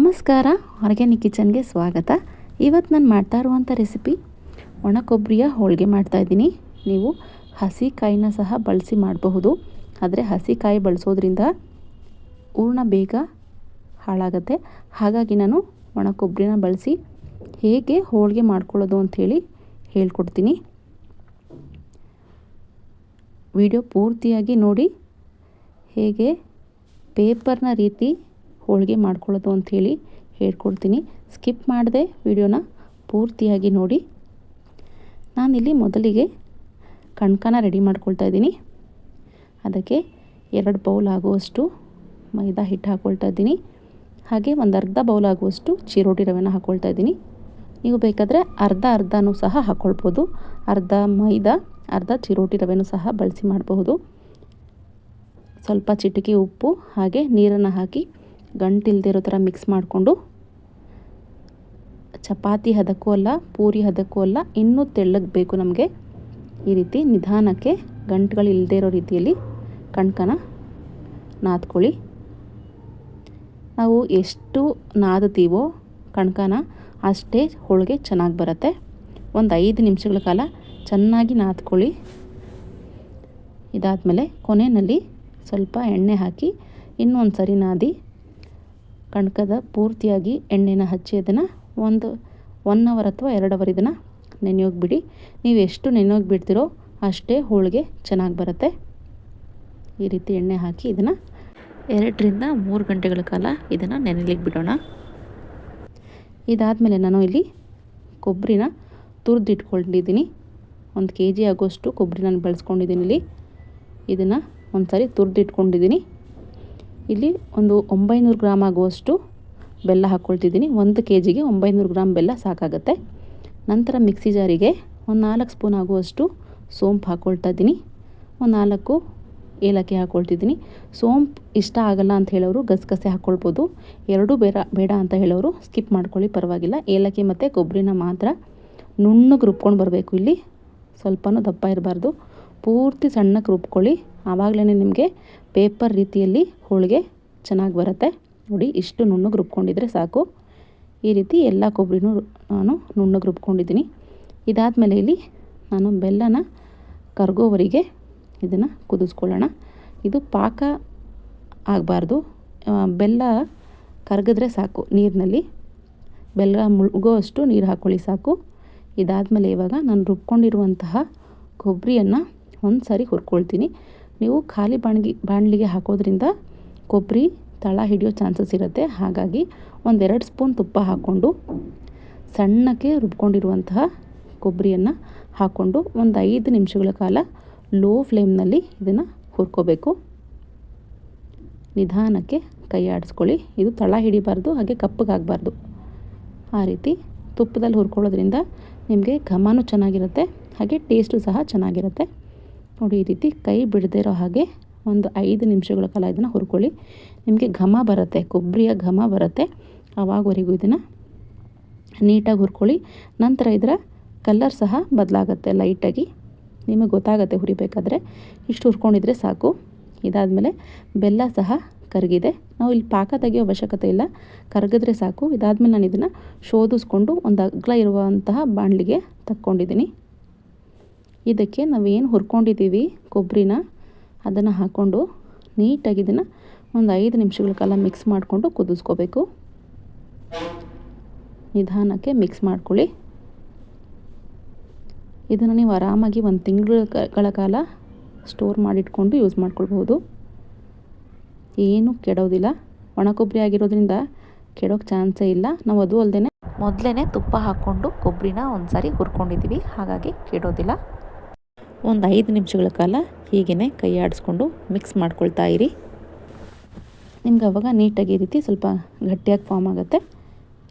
ನಮಸ್ಕಾರ, ಆರ್ಗ್ಯಾನಿಕ್ ಕಿಚನ್ಗೆ ಸ್ವಾಗತ. ಇವತ್ತು ನಾನು ಮಾಡ್ತಾ ಇರುವಂಥ ರೆಸಿಪಿ ಒಣ ಕೊಬ್ಬರಿಯ ಹೋಳಿಗೆ ಮಾಡ್ತಾಯಿದ್ದೀನಿ. ನೀವು ಹಸಿ ಕಾಯಿನ ಸಹ ಬಳಸಿ ಮಾಡಬಹುದು. ಆದರೆ ಹಸಿ ಕಾಯಿ ಬಳಸೋದ್ರಿಂದ ಹೂರಣ ಬೇಗ ಹಾಳಾಗುತ್ತೆ. ಹಾಗಾಗಿ ನಾನು ಒಣ ಕೊಬ್ಬರಿನ ಬಳಸಿ ಹೇಗೆ ಹೋಳಿಗೆ ಮಾಡ್ಕೊಳ್ಳೋದು ಅಂಥೇಳಿ ಹೇಳ್ಕೊಡ್ತೀನಿ. ವಿಡಿಯೋ ಪೂರ್ತಿಯಾಗಿ ನೋಡಿ, ಹೇಗೆ ಪೇಪರ್ನ ರೀತಿ ಹೋಳಿಗೆ ಮಾಡ್ಕೊಳ್ಳೋದು ಅಂಥೇಳಿ ಹೇಳ್ಕೊಡ್ತೀನಿ. ಸ್ಕಿಪ್ ಮಾಡದೆ ವಿಡಿಯೋನ ಪೂರ್ತಿಯಾಗಿ ನೋಡಿ. ನಾನಿಲ್ಲಿ ಮೊದಲಿಗೆ ಕಣ್ಕನ ರೆಡಿ ಮಾಡ್ಕೊಳ್ತಾ ಇದ್ದೀನಿ. ಅದಕ್ಕೆ 2 ಬೌಲ್ ಆಗುವಷ್ಟು ಮೈದಾ ಹಿಟ್ಟು ಹಾಕ್ಕೊಳ್ತಾ ಇದ್ದೀನಿ. ಹಾಗೆ ಒಂದು ಅರ್ಧ ಬೌಲ್ ಆಗುವಷ್ಟು ಚಿರೋಟಿ ರವೆನ ಹಾಕ್ಕೊಳ್ತಾ ಇದ್ದೀನಿ. ನೀವು ಬೇಕಾದರೆ ಅರ್ಧನೂ ಸಹ ಹಾಕ್ಕೊಳ್ಬೋದು. ಅರ್ಧ ಮೈದಾ, ಅರ್ಧ ಚಿರೋಟಿ ರವೆನೂ ಸಹ ಬಳಸಿ ಮಾಡಬಹುದು. ಸ್ವಲ್ಪ ಚಿಟಿಕೆ ಉಪ್ಪು ಹಾಗೆ ನೀರನ್ನು ಹಾಕಿ ಗಂಟಿಲ್ದೇ ಇರೋ ಥರ ಮಿಕ್ಸ್ ಮಾಡಿಕೊಂಡು, ಚಪಾತಿ ಹದಕ್ಕೂ ಅಲ್ಲ, ಪೂರಿ ಹದಕ್ಕೂ ಅಲ್ಲ, ಇನ್ನೂ ತೆಳ್ಳಗೆ ಬೇಕು ನಮಗೆ. ಈ ರೀತಿ ನಿಧಾನಕ್ಕೆ ಗಂಟುಗಳು ಇಲ್ಲದೇ ಇರೋ ರೀತಿಯಲ್ಲಿ ಕಣ್ಕನ ನಾದ್ಕೊಳ್ಳಿ. ನಾವು ಎಷ್ಟು ನಾದ್ತೀವೋ ಕಣ್ಕನ ಅಷ್ಟೇ ಹೋಳಿಗೆ ಚೆನ್ನಾಗಿ ಬರುತ್ತೆ. ಒಂದು 5 ನಿಮಿಷಗಳ ಕಾಲ ಚೆನ್ನಾಗಿ ನಾದ್ಕೊಳ್ಳಿ. ಇದಾದಮೇಲೆ ಕೊನೆಯಲ್ಲಿ ಸ್ವಲ್ಪ ಎಣ್ಣೆ ಹಾಕಿ ಇನ್ನೊಂದು ಸರಿ ನಾದಿ ಕಣ್ಕದ ಪೂರ್ತಿಯಾಗಿ ಎಣ್ಣೆನ ಹಚ್ಚಿ ಅದನ್ನು ಒಂದು 1 ಅವರ್ ಅಥವಾ 2 ಅವರ್ ಇದನ್ನು ನೆನೆಯೋಗಿ ಬಿಡಿ. ನೀವು ಎಷ್ಟು ನೆನೆಯೋಗಿ ಬಿಡ್ತೀರೋ ಅಷ್ಟೇ ಹೋಳಿಗೆ ಚೆನ್ನಾಗಿ ಬರುತ್ತೆ. ಈ ರೀತಿ ಎಣ್ಣೆ ಹಾಕಿ ಇದನ್ನು 2 ರಿಂದ 3 ಗಂಟೆಗಳ ಕಾಲ ಇದನ್ನು ನೆನೆಲಿಕ್ಕೆ ಬಿಡೋಣ. ಇದಾದಮೇಲೆ ನಾನು ಇಲ್ಲಿ ಕೊಬ್ಬರಿನ ತುರಿದಿಟ್ಕೊಂಡಿದ್ದೀನಿ. 1 kg ಆಗೋಷ್ಟು ಕೊಬ್ಬರಿ ನಾನು ಬಳಸ್ಕೊಂಡಿದ್ದೀನಿ. ಇದನ್ನು ಒಂದು ಸಾರಿ ತುರಿದಿಟ್ಕೊಂಡಿದ್ದೀನಿ. ಇಲ್ಲಿ ಒಂದು 900 ಗ್ರಾಮ್ ಆಗುವಷ್ಟು ಬೆಲ್ಲ ಹಾಕ್ಕೊಳ್ತಿದ್ದೀನಿ. 1 kgಗೆ 900 ಗ್ರಾಮ್ ಬೆಲ್ಲ ಸಾಕಾಗುತ್ತೆ. ನಂತರ ಮಿಕ್ಸಿ ಜಾರಿಗೆ ಒಂದು 4 ಸ್ಪೂನ್ ಆಗುವಷ್ಟು ಸೋಂಪು ಹಾಕ್ಕೊಳ್ತಾ ಇದ್ದೀನಿ. ಒಂದು 4 ಏಲಕ್ಕಿ ಹಾಕ್ಕೊಳ್ತಿದ್ದೀನಿ. ಸೋಂಪು ಇಷ್ಟ ಆಗಲ್ಲ ಅಂತ ಹೇಳೋರು ಗಸಗಸೆ ಹಾಕ್ಕೊಳ್ಬೋದು. ಎರಡೂ ಬೇಡ ಅಂತ ಹೇಳೋರು ಸ್ಕಿಪ್ ಮಾಡ್ಕೊಳ್ಳಿ, ಪರವಾಗಿಲ್ಲ. ಏಲಕ್ಕಿ ಮತ್ತು ಕೊಬ್ಬರಿನ ಮಾತ್ರ ನುಣ್ಣಗೆ ರುಬ್ಕೊಂಡು ಬರಬೇಕು. ಇಲ್ಲಿ ಸ್ವಲ್ಪನೂ ದಪ್ಪ ಇರಬಾರ್ದು, ಪೂರ್ತಿ ಸಣ್ಣಕ್ಕೆ ರುಬ್ಕೊಳ್ಳಿ. ಆವಾಗಲೇ ನಿಮಗೆ ಪೇಪರ್ ರೀತಿಯಲ್ಲಿ ಹೋಳಿಗೆ ಚೆನ್ನಾಗಿ ಬರುತ್ತೆ. ನೋಡಿ, ಇಷ್ಟು ನುಣ್ಣಗೆ ರುಬ್ಕೊಂಡಿದ್ರೆ ಸಾಕು. ಈ ರೀತಿ ಎಲ್ಲ ಕೊಬ್ಬರಿನೂ ನಾನು ನುಣ್ಣಗೆ ರುಬ್ಕೊಂಡಿದ್ದೀನಿ. ಇದಾದಮೇಲೆ ಇಲ್ಲಿ ನಾನು ಬೆಲ್ಲನ ಕರಗೋವರೆಗೆ ಇದನ್ನು ಕುದಿಸ್ಕೊಳ್ಳೋಣ. ಇದು ಪಾಕ ಆಗಬಾರ್ದು, ಬೆಲ್ಲ ಕರಗಿದ್ರೆ ಸಾಕು. ನೀರಿನಲ್ಲಿ ಬೆಲ್ಲ ಮುಳುಗೋ ಅಷ್ಟು ನೀರು ಹಾಕ್ಕೊಳ್ಳಿ ಸಾಕು. ಇದಾದಮೇಲೆ ಇವಾಗ ನಾನು ರುಬ್ಕೊಂಡಿರುವಂತಹ ಕೊಬ್ಬರಿಯನ್ನು ಒಂದು ಸಾರಿ ಹುರ್ಕೊಳ್ತೀನಿ. ನೀವು ಖಾಲಿ ಬಾಣಲಿಗೆ ಹಾಕೋದ್ರಿಂದ ಕೊಬ್ಬರಿ ತಳ ಹಿಡಿಯೋ ಚಾನ್ಸಸ್ ಇರುತ್ತೆ. ಹಾಗಾಗಿ 1-2 ಸ್ಪೂನ್ ತುಪ್ಪ ಹಾಕ್ಕೊಂಡು ಸಣ್ಣಕ್ಕೆ ರುಬ್ಕೊಂಡಿರುವಂತಹ ಕೊಬ್ಬರಿಯನ್ನು ಹಾಕ್ಕೊಂಡು ಒಂದು 5 ನಿಮಿಷಗಳ ಕಾಲ ಲೋ ಫ್ಲೇಮ್ನಲ್ಲಿ ಇದನ್ನು ಹುರ್ಕೋಬೇಕು. ನಿಧಾನಕ್ಕೆ ಕೈ ಆಡಿಸ್ಕೊಳ್ಳಿ. ಇದು ತಳ ಹಿಡಿಬಾರ್ದು, ಹಾಗೆ ಕಪ್ಪಗಾಗಬಾರ್ದು. ಆ ರೀತಿ ತುಪ್ಪದಲ್ಲಿ ಹುರ್ಕೊಳ್ಳೋದ್ರಿಂದ ನಿಮಗೆ ಘಮನೂ ಚೆನ್ನಾಗಿರುತ್ತೆ, ಹಾಗೆ ಟೇಸ್ಟು ಸಹ ಚೆನ್ನಾಗಿರುತ್ತೆ. ನೋಡಿ, ಈ ರೀತಿ ಕೈ ಬಿಡದೇ ಇರೋ ಹಾಗೆ ಒಂದು 5 ನಿಮಿಷಗಳ ಕಾಲ ಇದನ್ನು ಹುರ್ಕೊಳ್ಳಿ. ನಿಮಗೆ ಘಮ ಬರುತ್ತೆ, ಕೊಬ್ಬರಿಯ ಘಮ ಬರುತ್ತೆ. ಆವಾಗವರೆಗೂ ಇದನ್ನು ನೀಟಾಗಿ ಹುರ್ಕೊಳ್ಳಿ. ನಂತರ ಇದರ ಕಲರ್ ಸಹ ಬದಲಾಗುತ್ತೆ ಲೈಟಾಗಿ, ನಿಮಗೆ ಗೊತ್ತಾಗುತ್ತೆ ಹುರಿಬೇಕಾದ್ರೆ. ಇಷ್ಟು ಹುರ್ಕೊಂಡಿದ್ರೆ ಸಾಕು. ಇದಾದಮೇಲೆ ಬೆಲ್ಲ ಸಹ ಕರಗಿದೆ. ನಾವು ಇಲ್ಲಿ ಪಾಕ ತೆಗೆಯೋ ಅವಶ್ಯಕತೆ ಇಲ್ಲ, ಕರಗಿದ್ರೆ ಸಾಕು. ಇದಾದಮೇಲೆ ನಾನು ಇದನ್ನು ಶೋಧಿಸ್ಕೊಂಡು ಒಂದು ಅಗಲ ಇರುವಂತಹ ಬಾಣಲಿಗೆ ತಕ್ಕೊಂಡಿದ್ದೀನಿ. ಇದಕ್ಕೆ ನಾವೇನು ಹುರ್ಕೊಂಡಿದ್ದೀವಿ ಕೊಬ್ಬರಿನ, ಅದನ್ನು ಹಾಕ್ಕೊಂಡು ನೀಟಾಗಿ ಇದನ್ನು ಒಂದು 5 ನಿಮಿಷಗಳ ಕಾಲ ಮಿಕ್ಸ್ ಮಾಡಿಕೊಂಡು ಕುದಿಸ್ಕೋಬೇಕು. ನಿಧಾನಕ್ಕೆ ಮಿಕ್ಸ್ ಮಾಡ್ಕೊಳ್ಳಿ. ಇದನ್ನು ನೀವು ಆರಾಮಾಗಿ 1 ತಿಂಗಳ ಕಾಲ ಸ್ಟೋರ್ ಮಾಡಿಟ್ಕೊಂಡು ಯೂಸ್ ಮಾಡ್ಕೊಳ್ಬೋದು. ಏನೂ ಕೆಡೋದಿಲ್ಲ. ಒಣ ಕೊಬ್ಬರಿ ಆಗಿರೋದ್ರಿಂದ ಕೆಡೋಕ್ಕೆ ಚಾನ್ಸೇ ಇಲ್ಲ. ನಾವು ಅದು ಅಲ್ಲದೆ ಮೊದಲೇ ತುಪ್ಪ ಹಾಕ್ಕೊಂಡು ಕೊಬ್ಬರಿನ ಒಂದು ಸಾರಿ ಹುರ್ಕೊಂಡಿದ್ದೀವಿ, ಹಾಗಾಗಿ ಕೆಡೋದಿಲ್ಲ. ಒಂದು 5 ನಿಮಿಷಗಳ ಕಾಲ ಹೀಗೇ ಕೈ ಆಡಿಸ್ಕೊಂಡು ಮಿಕ್ಸ್ ಮಾಡ್ಕೊಳ್ತಾ ಇರಿ. ನಿಮ್ಗೆ ಅವಾಗ ನೀಟಾಗಿ ಈ ರೀತಿ ಸ್ವಲ್ಪ ಗಟ್ಟಿಯಾಗಿ ಫಾರ್ಮ್ ಆಗುತ್ತೆ.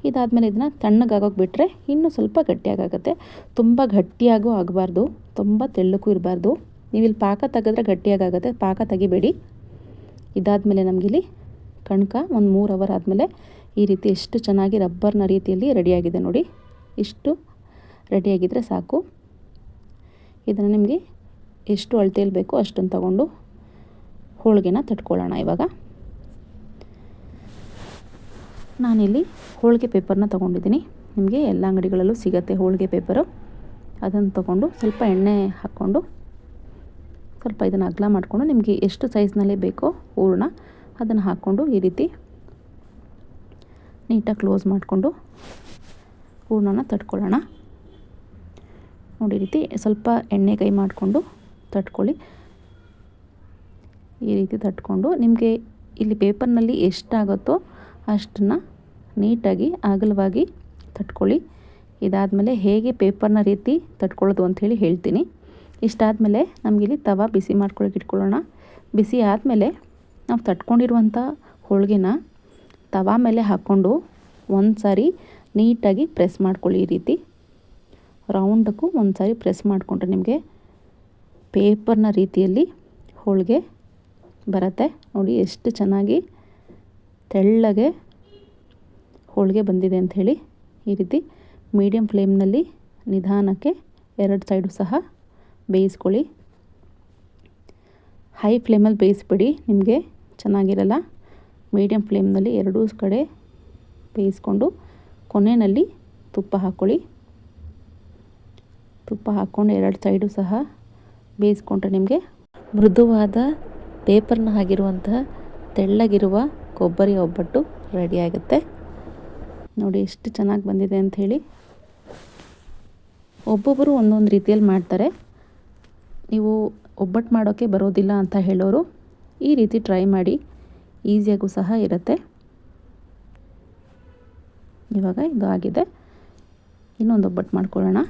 ಇದಾದಮೇಲೆ ಇದನ್ನು ತಣ್ಣಗಾಗೋಕೆ ಬಿಟ್ಟರೆ ಇನ್ನೂ ಸ್ವಲ್ಪ ಗಟ್ಟಿಯಾಗುತ್ತೆ. ತುಂಬ ಗಟ್ಟಿಯಾಗೂ ಆಗಬಾರ್ದು, ತುಂಬ ತೆಳ್ಳಕ್ಕೂ ಇರಬಾರ್ದು. ನೀವು ಇಲ್ಲಿ ಪಾಕ ತೆಗೆದ್ರೆ ಗಟ್ಟಿಯಾಗುತ್ತೆ, ಪಾಕ ತೆಗಿಬೇಡಿ. ಇದಾದಮೇಲೆ ನಮಗಿಲ್ಲಿ ಕಣ್ಕ ಒಂದು 3 ಅವರ್ ಆದಮೇಲೆ ಈ ರೀತಿ ಎಷ್ಟು ಚೆನ್ನಾಗಿ ರಬ್ಬರ್ನ ರೀತಿಯಲ್ಲಿ ರೆಡಿಯಾಗಿದೆ ನೋಡಿ. ಇಷ್ಟು ರೆಡಿಯಾಗಿದ್ದರೆ ಸಾಕು. ಇದನ್ನು ನಿಮಗೆ ಎಷ್ಟು ಅಳತೆಯಲ್ಲಿ ಬೇಕೋ ಅಷ್ಟನ್ನು ತಗೊಂಡು ಹೋಳಿಗೆನ ತಟ್ಕೊಳ್ಳೋಣ. ಇವಾಗ ನಾನಿಲ್ಲಿ ಹೋಳಿಗೆ ಪೇಪರ್ನ ತೊಗೊಂಡಿದ್ದೀನಿ. ನಿಮಗೆ ಎಲ್ಲ ಅಂಗಡಿಗಳಲ್ಲೂ ಸಿಗುತ್ತೆ ಹೋಳಿಗೆ ಪೇಪರು. ಅದನ್ನು ತೊಗೊಂಡು ಸ್ವಲ್ಪ ಎಣ್ಣೆ ಹಾಕ್ಕೊಂಡು ಸ್ವಲ್ಪ ಇದನ್ನು ಅಗಲ ಮಾಡಿಕೊಂಡು ನಿಮಗೆ ಎಷ್ಟು ಸೈಜ್ನಲ್ಲಿ ಬೇಕೋ ಹೂರಣ ಅದನ್ನು ಹಾಕ್ಕೊಂಡು ಈ ರೀತಿ ನೀಟಾಗಿ ಕ್ಲೋಸ್ ಮಾಡಿಕೊಂಡು ಹೂರಣನ ತಟ್ಕೊಳ್ಳೋಣ. ನೋಡಿ ಈ ರೀತಿ ಸ್ವಲ್ಪ ಎಣ್ಣೆ ಕೈ ಮಾಡಿಕೊಂಡು ತಟ್ಕೊಳ್ಳಿ. ಈ ರೀತಿ ತಟ್ಕೊಂಡು ನಿಮಗೆ ಇಲ್ಲಿ ಪೇಪರ್ನಲ್ಲಿ ಎಷ್ಟಾಗುತ್ತೋ ಅಷ್ಟನ್ನು ನೀಟಾಗಿ ಅಗಲವಾಗಿ ತಟ್ಕೊಳ್ಳಿ. ಇದಾದಮೇಲೆ ಹೇಗೆ ಪೇಪರ್ನ ರೀತಿ ತಟ್ಕೊಳ್ಳೋದು ಅಂಥೇಳಿ ಹೇಳ್ತೀನಿ. ಇಷ್ಟಾದಮೇಲೆ ನಮಗಿಲ್ಲಿ ತವಾ ಬಿಸಿ ಮಾಡ್ಕೊಳ್ಳೋಕೆ ಇಟ್ಕೊಳ್ಳೋಣ. ಬಿಸಿ ಆದಮೇಲೆ ನಾವು ತಟ್ಕೊಂಡಿರುವಂಥ ಹೋಳಿಗೆನ ತವಾ ಮೇಲೆ ಹಾಕ್ಕೊಂಡು ಒಂದು ಸಾರಿ ನೀಟಾಗಿ ಪ್ರೆಸ್ ಮಾಡ್ಕೊಳ್ಳಿ. ಈ ರೀತಿ ರೌಂಡಕ್ಕೂ ಒಂದು ಸಾರಿ ಪ್ರೆಸ್ ಮಾಡಿಕೊಂಡ್ರೆ ನಿಮಗೆ ಪೇಪರ್ನ ರೀತಿಯಲ್ಲಿ ಹೋಳಿಗೆ ಬರುತ್ತೆ. ನೋಡಿ ಎಷ್ಟು ಚೆನ್ನಾಗಿ ತೆಳ್ಳಗೆ ಹೋಳಿಗೆ ಬಂದಿದೆ ಅಂಥೇಳಿ. ಈ ರೀತಿ ಮೀಡಿಯಮ್ ಫ್ಲೇಮ್ನಲ್ಲಿ ನಿಧಾನಕ್ಕೆ ಎರಡು ಸೈಡು ಸಹ ಬೇಯಿಸ್ಕೊಳ್ಳಿ. ಹೈ ಫ್ಲೇಮಲ್ಲಿ ಬೇಯಿಸ್ಬಿಡಿ, ನಿಮಗೆ ಚೆನ್ನಾಗಿರಲ್ಲ. ಮೀಡಿಯಮ್ ಫ್ಲೇಮ್ನಲ್ಲಿ ಎರಡೂ ಕಡೆ ಬೇಯಿಸ್ಕೊಂಡು ಕೊನೆಯಲ್ಲಿ ತುಪ್ಪ ಹಾಕ್ಕೊಳ್ಳಿ. ತುಪ್ಪ ಹಾಕ್ಕೊಂಡು ಎರಡು ಸೈಡು ಸಹ ಬೇಯಿಸ್ಕೊಂಡ್ರೆ ನಿಮಗೆ ಮೃದುವಾದ ಪೇಪರ್ನ ಆಗಿರುವಂತಹ ತೆಳ್ಳಗಿರುವ ಕೊಬ್ಬರಿ ಒಬ್ಬಟ್ಟು ರೆಡಿಯಾಗುತ್ತೆ. ನೋಡಿ ಎಷ್ಟು ಚೆನ್ನಾಗಿ ಬಂದಿದೆ ಅಂಥೇಳಿ. ಒಬ್ಬೊಬ್ಬರು ಒಂದೊಂದು ರೀತಿಯಲ್ಲಿ ಮಾಡ್ತಾರೆ. ನೀವು ಒಬ್ಬಟ್ಟು ಮಾಡೋಕ್ಕೆ ಬರೋದಿಲ್ಲ ಅಂತ ಹೇಳೋರು ಈ ರೀತಿ ಟ್ರೈ ಮಾಡಿ, ಈಸಿಯಾಗೂ ಸಹ ಇರುತ್ತೆ. ಇವಾಗ ಇದು ಆಗಿದೆ, ಇನ್ನೊಂದು ಒಬ್ಬಟ್ಟು ಮಾಡ್ಕೊಳ್ಳೋಣ.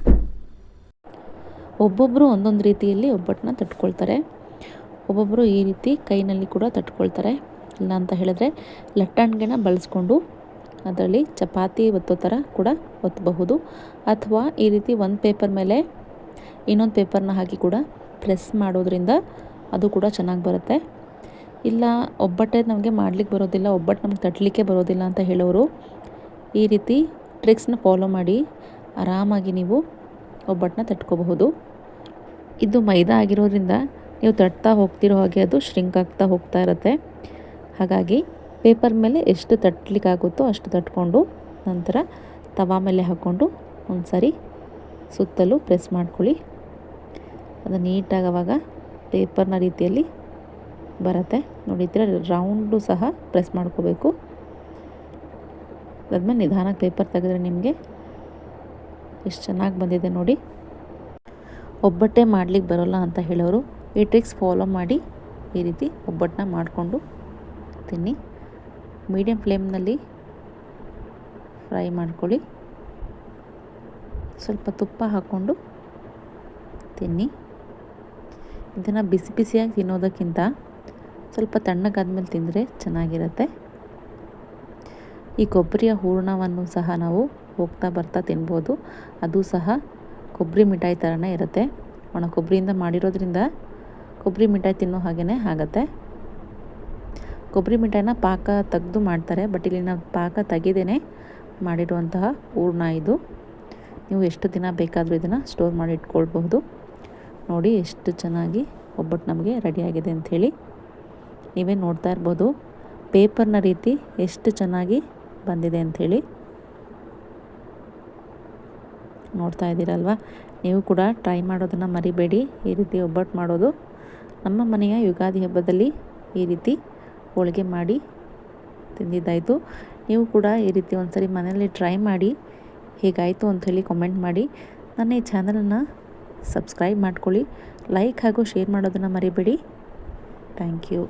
ಒಬ್ಬೊಬ್ಬರು ಒಂದೊಂದು ರೀತಿಯಲ್ಲಿ ಒಬ್ಬಟ್ಟನ್ನ ತಟ್ಕೊಳ್ತಾರೆ. ಒಬ್ಬೊಬ್ಬರು ಈ ರೀತಿ ಕೈನಲ್ಲಿ ಕೂಡ ತಟ್ಕೊಳ್ತಾರೆ. ಇಲ್ಲ ಅಂತ ಹೇಳಿದ್ರೆ ಲಟ್ಟಣಿಗೆನ ಬಳಸ್ಕೊಂಡು ಅದರಲ್ಲಿ ಚಪಾತಿ ಒತ್ತೋ ಥರ ಕೂಡ ಒತ್ತಬಹುದು. ಅಥವಾ ಈ ರೀತಿ ಒಂದು ಪೇಪರ್ ಮೇಲೆ ಇನ್ನೊಂದು ಪೇಪರ್ನ ಹಾಕಿ ಕೂಡ ಪ್ರೆಸ್ ಮಾಡೋದ್ರಿಂದ ಅದು ಕೂಡ ಚೆನ್ನಾಗಿ ಬರುತ್ತೆ. ಇಲ್ಲ ಒಬ್ಬಟ್ಟೆ ನಮಗೆ ಮಾಡಲಿಕ್ಕೆ ಬರೋದಿಲ್ಲ, ಒಬ್ಬಟ್ಟು ನಮ್ಗೆ ತಟ್ಟಲಿಕ್ಕೆ ಬರೋದಿಲ್ಲ ಅಂತ ಹೇಳೋರು ಈ ರೀತಿ ಟ್ರಿಕ್ಸ್ನ ಫಾಲೋ ಮಾಡಿ ಆರಾಮಾಗಿ ನೀವು ಒಬ್ಬಟ್ಟನ್ನ ತಟ್ಕೋಬಹುದು. ಇದು ಮೈದಾ ಆಗಿರೋದ್ರಿಂದ ನೀವು ತಟ್ತಾ ಹೋಗ್ತಿರೋ ಹಾಗೆ ಅದು ಶ್ರಿಂಕ್ ಆಗ್ತಾ ಹೋಗ್ತಾ ಇರುತ್ತೆ. ಹಾಗಾಗಿ ಪೇಪರ್ ಮೇಲೆ ಎಷ್ಟು ತಟ್ಟಲಿಕ್ಕಾಗುತ್ತೋ ಅಷ್ಟು ತಟ್ಕೊಂಡು ನಂತರ ತವಾ ಮೇಲೆ ಹಾಕ್ಕೊಂಡು ಒಂದು ಸಾರಿ ಸುತ್ತಲೂ ಪ್ರೆಸ್ ಮಾಡ್ಕೊಳ್ಳಿ. ಅದು ನೀಟಾಗಿ ಆವಾಗ ಪೇಪರ್ನ ರೀತಿಯಲ್ಲಿ ಬರುತ್ತೆ. ನೋಡಿ ಈ ಥರ ರೌಂಡು ಸಹ ಪ್ರೆಸ್ ಮಾಡ್ಕೋಬೇಕು. ಅದಾದ್ಮೇಲೆ ನಿಧಾನಕ್ಕೆ ಪೇಪರ್ ತೆಗೆದ್ರೆ ನಿಮಗೆ ಎಷ್ಟು ಚೆನ್ನಾಗಿ ಬಂದಿದೆ ನೋಡಿ. ಒಬ್ಬಟ್ಟೆ ಮಾಡಲಿಕ್ಕೆ ಬರೋಲ್ಲ ಅಂತ ಹೇಳೋರು ಈ ಟ್ರಿಕ್ಸ್ ಫಾಲೋ ಮಾಡಿ ಈ ರೀತಿ ಒಬ್ಬಟ್ಟನ್ನ ಮಾಡಿಕೊಂಡು ತಿನ್ನಿ. ಮೀಡಿಯಮ್ ಫ್ಲೇಮ್ನಲ್ಲಿ ಫ್ರೈ ಮಾಡ್ಕೊಳ್ಳಿ. ಸ್ವಲ್ಪ ತುಪ್ಪ ಹಾಕ್ಕೊಂಡು ತಿನ್ನಿ. ಇದನ್ನು ಬಿಸಿ ಬಿಸಿಯಾಗಿ ತಿನ್ನೋದಕ್ಕಿಂತ ಸ್ವಲ್ಪ ತಣ್ಣಗಾದ್ಮೇಲೆ ತಿಂದರೆ ಚೆನ್ನಾಗಿರುತ್ತೆ. ಈ ಕೊಬ್ಬರಿಯ ಹೂರಣವನ್ನು ಸಹ ನಾವು ಹೋಗ್ತಾ ಬರ್ತಾ ತಿನ್ಬೋದು. ಅದು ಸಹ ಕೊಬ್ಬರಿ ಮಿಠಾಯಿ ಥರನೇ ಇರುತ್ತೆ. ಒಣ ಕೊಬ್ಬರಿಯಿಂದ ಮಾಡಿರೋದ್ರಿಂದ ಕೊಬ್ಬರಿ ಮಿಠಾಯಿ ತಿನ್ನೋ ಹಾಗೇ ಆಗುತ್ತೆ. ಕೊಬ್ಬರಿ ಮಿಠಾಯಿನ ಪಾಕ ತೆಗೆದು ಮಾಡ್ತಾರೆ, ಬಟ್ ಇಲ್ಲಿ ನಾವು ಪಾಕ ತೆಗೆದೇ ಮಾಡಿರುವಂತಹ ಹೂರಣ ಇದು. ನೀವು ಎಷ್ಟು ದಿನ ಬೇಕಾದರೂ ಇದನ್ನು ಸ್ಟೋರ್ ಮಾಡಿ ಇಟ್ಕೊಳ್ಬಹುದು. ನೋಡಿ ಎಷ್ಟು ಚೆನ್ನಾಗಿ ಒಬ್ಬಟ್ಟು ನಮಗೆ ರೆಡಿಯಾಗಿದೆ ಅಂಥೇಳಿ. ನೀವೇ ನೋಡ್ತಾ ಇರ್ಬೋದು ಪೇಪರ್ನ ರೀತಿ ಎಷ್ಟು ಚೆನ್ನಾಗಿ ಬಂದಿದೆ ಅಂಥೇಳಿ. ನೋಡ್ತಾ ಇದ್ದೀರಲ್ವ, ನೀವು ಕೂಡ ಟ್ರೈ ಮಾಡೋದನ್ನು ಮರಿಬೇಡಿ. ಈ ರೀತಿ ಒಬ್ಬಟ್ಟು ಮಾಡೋದು. ನಮ್ಮ ಮನೆಯ ಯುಗಾದಿ ಹಬ್ಬದಲ್ಲಿ ಈ ರೀತಿ ಹೋಳಿಗೆ ಮಾಡಿ ತಿಂದಿದ್ದಾಯಿತು. ನೀವು ಕೂಡ ಈ ರೀತಿ ಒಂದ್ಸರಿ ಮನೆಯಲ್ಲಿ ಟ್ರೈ ಮಾಡಿ ಹೇಗಾಯಿತು ಅಂಥೇಳಿ ಕಾಮೆಂಟ್ ಮಾಡಿ. ನನ್ನ ಈ ಚಾನಲನ್ನು ಸಬ್ಸ್ಕ್ರೈಬ್ ಮಾಡ್ಕೊಳ್ಳಿ. ಲೈಕ್ ಹಾಗೂ ಶೇರ್ ಮಾಡೋದನ್ನು ಮರಿಬೇಡಿ. Thank you.